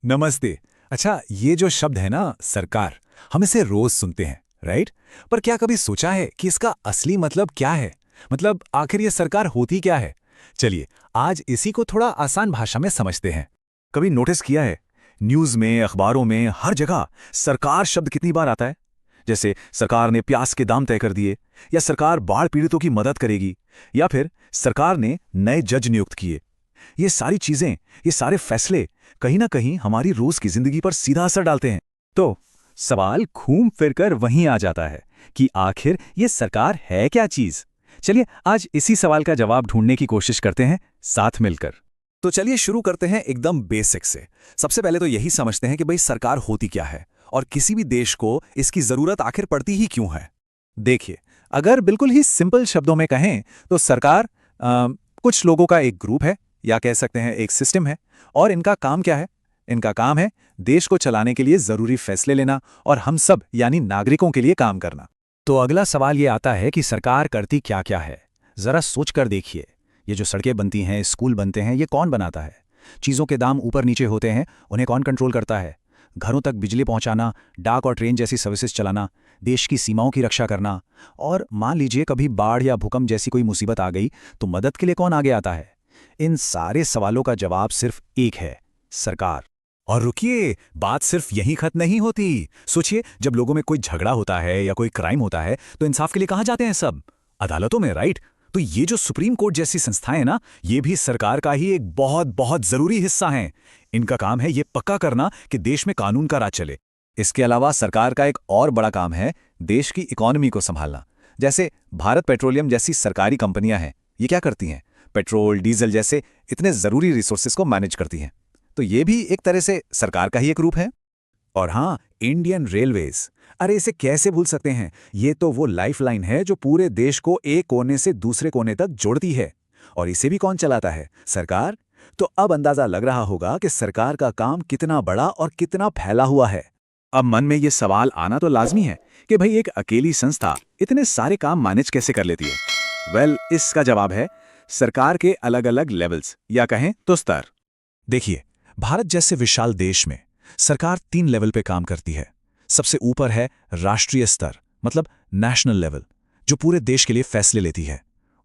नमस्ते। अच्छा, ये जो शब्द है ना सरकार, हम इसे रोज सुनते हैं, राइट? पर क्या कभी सोचा है कि इसका असली मतलब क्या है? मतलब आखिर ये सरकार होती क्या है? चलिए, आज इसी को थोड़ा आसान भाषा में समझते हैं। कभी नोटिस किया है, न्यूज़ में, अखबारों में, हर जगह सरकार शब्द कितनी बार आता है? जैसे सरकार ने प्याज के दाम तय कर दिए, या सरकार बाढ़ पीड़ितों की मदद करेगी, या फिर सरकार ने नए जज नियुक्त किए। ये सारी चीजें, ये सारे फैसले कहीं ना कहीं हमारी रोज की जिंदगी पर सीधा असर डालते हैं। तो सवाल घूम फिर कर वहीं आ जाता है कि आखिर ये सरकार है क्या चीज। चलिए आज इसी सवाल का जवाब ढूंढने की कोशिश करते हैं साथ मिलकर। तो चलिए शुरू करते हैं एकदम बेसिक से। सबसे पहले तो यही समझते हैं कि भाई सरकार होती क्या है और किसी भी देश को इसकी जरूरत आखिर पड़ती ही क्यों है। देखिए, अगर बिल्कुल ही सिंपल शब्दों में कहें तो सरकार कुछ लोगों का एक ग्रुप है, या कह सकते हैं एक सिस्टम है। और इनका काम क्या है? इनका काम है देश को चलाने के लिए जरूरी फैसले लेना और हम सब यानी नागरिकों के लिए काम करना। तो अगला सवाल ये आता है कि सरकार करती क्या क्या है। जरा सोच कर देखिए, ये जो सड़कें बनती हैं, स्कूल बनते हैं, ये कौन बनाता है? चीज़ों के दाम ऊपर नीचे होते हैं, उन्हें कौन कंट्रोल करता है? घरों तक बिजली पहुंचाना, डाक और ट्रेन जैसी सर्विसेज चलाना, देश की सीमाओं की रक्षा करना। और मान लीजिए कभी बाढ़ या भूकंप जैसी कोई मुसीबत आ गई तो मदद के लिए कौन आगे आता है? इन सारे सवालों का जवाब सिर्फ एक है, सरकार। और रुकिए, बात सिर्फ यहीं खत्म नहीं होती। सोचिए, जब लोगों में कोई झगड़ा होता है या कोई क्राइम होता है तो इंसाफ के लिए कहाँ जाते हैं सब? अदालतों में, राइट? तो ये जो सुप्रीम कोर्ट जैसी संस्थाएं ना, ये भी सरकार का ही एक बहुत बहुत जरूरी हिस्सा हैं। इनका काम है ये पक्का करना कि देश में कानून का राज चले। इसके अलावा सरकार का एक और बड़ा काम है देश की इकोनॉमी को संभालना। जैसे भारत पेट्रोलियम जैसी सरकारी कंपनियां हैं, ये क्या करती हैं? पेट्रोल, डीजल जैसे इतने जरूरी रिसोर्सेज को मैनेज करती हैं। तो ये भी एक तरह से सरकार का ही एक रूप है। और हाँ, इंडियन रेलवेज, अरे इसे कैसे भूल सकते हैं? ये तो वो लाइफलाइन है जो पूरे देश को एक कोने से दूसरे कोने तक जोड़ती है। और इसे भी कौन चलाता है? सरकार। तो अब अंदाजा लग रहा होगा कि सरकार का काम कितना बड़ा और कितना फैला हुआ है। अब मन में ये सवाल आना तो लाजमी है कि भाई एक अकेली संस्था इतने सारे काम मैनेज कैसे कर लेती है? वेल, इसका जवाब है सरकार के अलग अलग लेवल्स, या कहें तो स्तर। देखिए, भारत जैसे विशाल देश में सरकार 3 लेवल पे काम करती है। सबसे ऊपर है राष्ट्रीय स्तर, मतलब नेशनल लेवल, जो पूरे देश के लिए फैसले लेती है।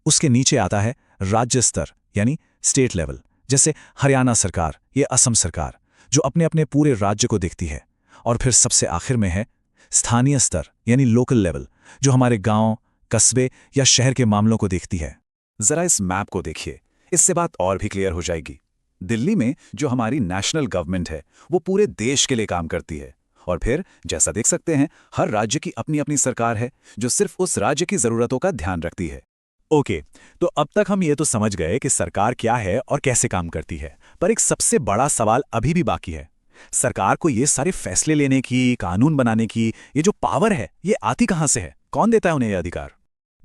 उसके नीचे आता है राज्य स्तर, यानी स्टेट लेवल, जैसे हरियाणा सरकार, ये असम सरकार, जो अपने अपने पूरे राज्य को देखती है। और फिर सबसे आखिर में है स्थानीय स्तर, यानी लोकल लेवल, जो हमारे गांव, कस्बे या शहर के मामलों को देखती है। जरा इस मैप को देखिए, इससे बात और भी क्लियर हो जाएगी। दिल्ली में जो हमारी नेशनल गवर्नमेंट है, वो पूरे देश के लिए काम करती है। और फिर जैसा देख सकते हैं, हर राज्य की अपनी अपनी सरकार है जो सिर्फ उस राज्य की जरूरतों का ध्यान रखती है। ओके, तो अब तक हम ये तो समझ गए कि सरकार क्या है और कैसे काम करती है। पर एक सबसे बड़ा सवाल अभी भी बाकी है। सरकार को ये सारे फैसले लेने की, कानून बनाने की ये जो पावर है, ये आती कहां से है? कौन देता है उन्हें ये अधिकार?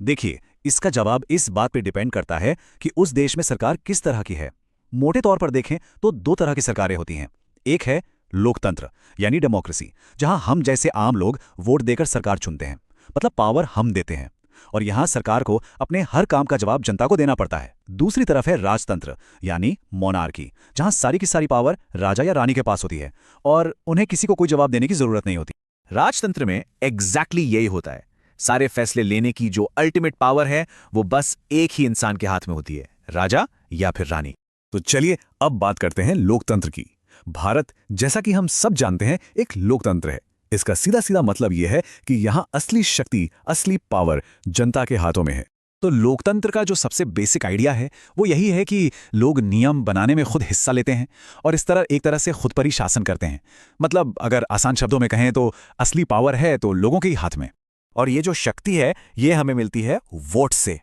देखिए, इसका जवाब इस बात पे डिपेंड करता है कि उस देश में सरकार किस तरह की है। मोटे तौर पर देखें तो 2 तरह की सरकारें होती हैं। एक है लोकतंत्र, यानी डेमोक्रेसी, जहां हम जैसे आम लोग वोट देकर सरकार चुनते हैं, मतलब पावर हम देते हैं। और यहां सरकार को अपने हर काम का जवाब जनता को देना पड़ता है। दूसरी तरफ है राजतंत्र, यानी मोनार्की, जहां सारी की सारी पावर राजा या रानी के पास होती है और उन्हें किसी को कोई जवाब देने की जरूरत नहीं होती। राजतंत्र में एग्जैक्टली यही होता है। सारे फैसले लेने की जो अल्टीमेट पावर है, वो बस एक ही इंसान के हाथ में होती है, राजा या फिर रानी। तो चलिए अब बात करते हैं लोकतंत्र की। भारत, जैसा कि हम सब जानते हैं, एक लोकतंत्र है। इसका सीधा सीधा मतलब यह है कि यहां असली शक्ति, असली पावर जनता के हाथों में है। तो लोकतंत्र का जो सबसे बेसिक आइडिया है वो यही है कि लोग नियम बनाने में खुद हिस्सा लेते हैं और इस तरह एक तरह से खुद पर ही शासन करते हैं। मतलब अगर आसान शब्दों में कहें तो असली पावर है तो लोगों के ही हाथ में। और ये जो शक्ति है, ये हमें मिलती है वोट से।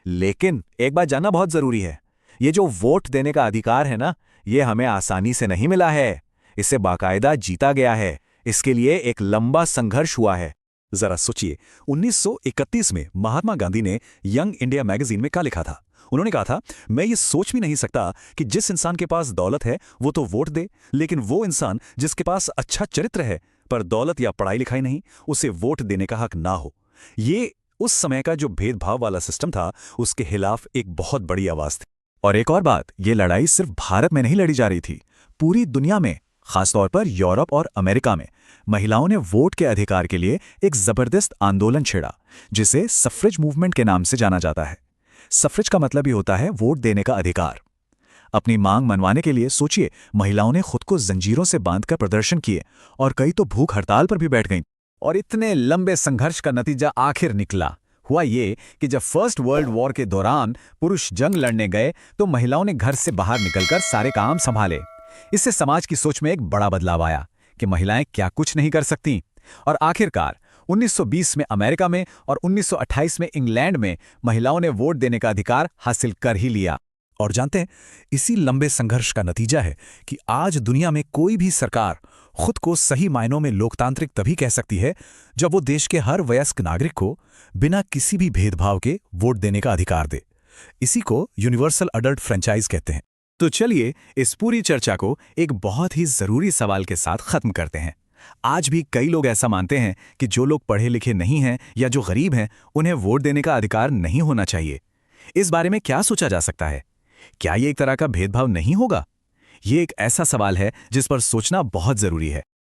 लेकिन एक बात जानना बहुत जरूरी है, ये जो वोट देने का अधिकार है ना, ये हमें आसानी से नहीं मिला है। इसे बाकायदा जीता गया है। इसके लिए एक लंबा संघर्ष हुआ है। जरा सोचिए, 1931 में महात्मा गांधी ने यंग इंडिया मैगजीन में क्या लिखा था? उन्होंने कहा था, मैं ये सोच भी नहीं सकता कि जिस इंसान के पास दौलत है वो तो वोट दे, लेकिन वो इंसान जिसके पास अच्छा चरित्र है पर दौलत या पढ़ाई लिखाई नहीं, उसे वोट देने का हक ना हो। ये उस समय का जो भेदभाव वाला सिस्टम था, उसके खिलाफ एक बहुत बड़ी आवाज थी। और एक और बात, ये लड़ाई सिर्फ भारत में नहीं लड़ी जा रही थी, पूरी दुनिया में, खासतौर पर यूरोप और अमेरिका में महिलाओं ने वोट के अधिकार के लिए एक जबरदस्त आंदोलन छेड़ा, जिसे सफ्रेज मूवमेंट के नाम से जाना जाता है। सफ्रेज का मतलब ही होता है वोट देने का अधिकार। अपनी मांग मनवाने के लिए सोचिए, महिलाओं ने खुद को जंजीरों से बांधकर प्रदर्शन किए और कई तो भूख हड़ताल पर भी बैठ गईं। और इतने लंबे संघर्ष का नतीजा आखिर निकला। हुआ ये कि जब फर्स्ट वर्ल्ड वॉर के दौरान पुरुष जंग लड़ने गए तो महिलाओं ने घर से बाहर निकलकर सारे काम संभाले। इससे समाज की सोच में एक बड़ा बदलाव आया कि महिलाएं क्या कुछ नहीं कर सकती। और आखिरकार 1920 में अमेरिका में और 1928 में इंग्लैंड में महिलाओं ने वोट देने का अधिकार हासिल कर ही लिया। और जानते हैं, इसी लंबे संघर्ष का नतीजा है कि आज दुनिया में कोई भी सरकार खुद को सही मायनों में लोकतांत्रिक तभी कह सकती है जब वो देश के हर वयस्क नागरिक को बिना किसी भी भेदभाव के वोट देने का अधिकार दे। इसी को यूनिवर्सल अडल्ट फ्रेंचाइज कहते हैं। तो चलिए इस पूरी चर्चा को एक बहुत ही जरूरी सवाल के साथ खत्म करते हैं। आज भी कई लोग ऐसा मानते हैं कि जो लोग पढ़े लिखे नहीं हैं या जो गरीब हैं, उन्हें वोट देने का अधिकार नहीं होना चाहिए। इस बारे में क्या सोचा जा सकता है? क्या ये एक तरह का भेदभाव नहीं होगा? ये एक ऐसा सवाल है जिस पर सोचना बहुत जरूरी है।